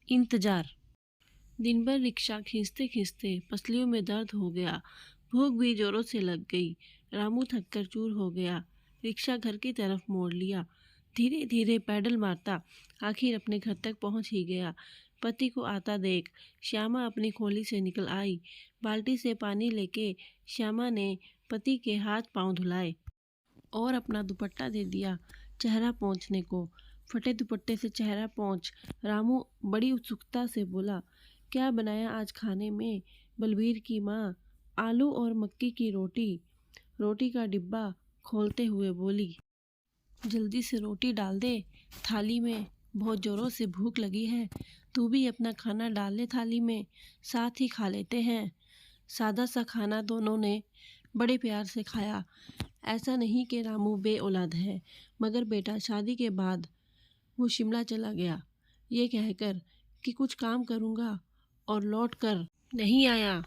इंतजार। दिन भर रिक्शा खींचते खींचते पसलियों में दर्द हो गया। भूख भी जोरों से लग गई। रामू थककर चूर हो गया। रिक्शा घर की तरफ मोड़ लिया। धीरे धीरे पैडल मारता आखिर अपने घर तक पहुंच ही गया। पति को आता देख श्यामा अपनी खोली से निकल आई। बाल्टी से पानी लेके श्यामा ने पति के हाथ पांव धुलाए और अपना दुपट्टा दे दिया चेहरा पोंछने को। फटे दुपट्टे से चेहरा पोंछ रामू बड़ी उत्सुकता से बोला, क्या बनाया आज खाने में? बलबीर की माँ आलू और मक्की की रोटी। रोटी का डिब्बा खोलते हुए बोली, जल्दी से रोटी डाल दे थाली में, बहुत जोरों से भूख लगी है। तू भी अपना खाना डाल ले थाली में, साथ ही खा लेते हैं। सादा सा खाना दोनों ने बड़े प्यार से खाया। ऐसा नहीं कि रामू बे औलाद है, मगर बेटा शादी के बाद वो शिमला चला गया ये कहकर कि कुछ काम करूँगा और लौट कर नहीं आया।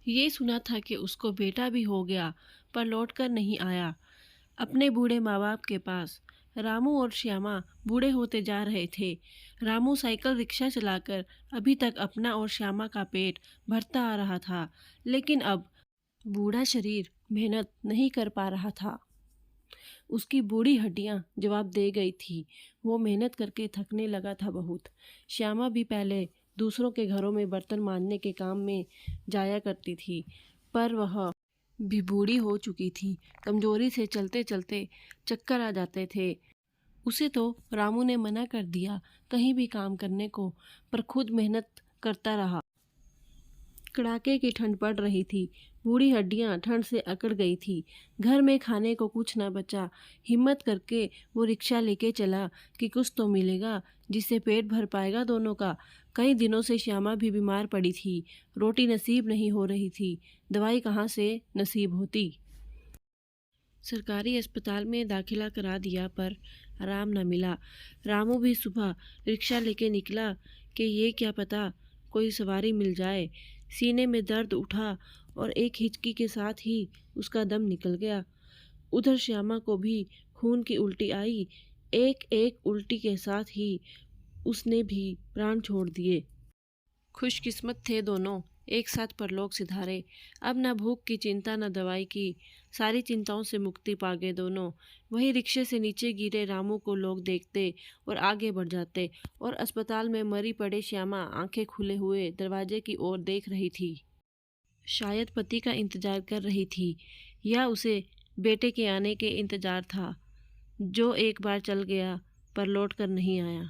ये सुना था कि उसको बेटा भी हो गया पर लौट कर नहीं आया अपने बूढ़े माँ बाप के पास। रामू और श्यामा बूढ़े होते जा रहे थे। रामू साइकिल रिक्शा चलाकर अभी तक अपना और श्यामा का पेट भरता आ रहा था, लेकिन अब बूढ़ा शरीर मेहनत नहीं कर पा रहा था। उसकी बूढ़ी हड्डियां जवाब दे गई थी। वो मेहनत करके थकने लगा था बहुत। श्यामा भी पहले दूसरों के घरों में बर्तन मांजने के काम में जाया करती थी, पर वह भी बूढ़ी हो चुकी थी। कमजोरी से चलते चलते चक्कर आ जाते थे। उसे तो रामू ने मना कर दिया कहीं भी काम करने को, पर खुद मेहनत करता रहा। कड़ाके की ठंड पड़ रही थी। बूढ़ी हड्डियां ठंड से अकड़ गई थी। घर में खाने को कुछ न बचा। हिम्मत करके वो रिक्शा लेके चला कि कुछ तो मिलेगा जिससे पेट भर पाएगा दोनों का। कई दिनों से श्यामा भी बीमार पड़ी थी। रोटी नसीब नहीं हो रही थी। दवाई कहाँ से नसीब होती। सरकारी अस्पताल में दाखिला करा दिया पर आराम न मिला। रामू भी सुबह रिक्शा लेके निकला कि ये क्या पता कोई सवारी मिल जाए। सीने में दर्द उठा और एक हिचकी के साथ ही उसका दम निकल गया। उधर श्यामा को भी खून की उल्टी आई। एक एक उल्टी के साथ ही उसने भी प्राण छोड़ दिए। खुशकिस्मत थे दोनों, एक साथ परलोक सिधारे। अब न भूख की चिंता न दवाई की, सारी चिंताओं से मुक्ति पा गए दोनों। वहीं रिक्शे से नीचे गिरे रामू को लोग देखते और आगे बढ़ जाते, और अस्पताल में मरी पड़े श्यामा आंखें खुले हुए दरवाजे की ओर देख रही थी। शायद पति का इंतजार कर रही थी, या उसे बेटे के आने के इंतजार था, जो एक बार चल गया पर लौट कर नहीं आया।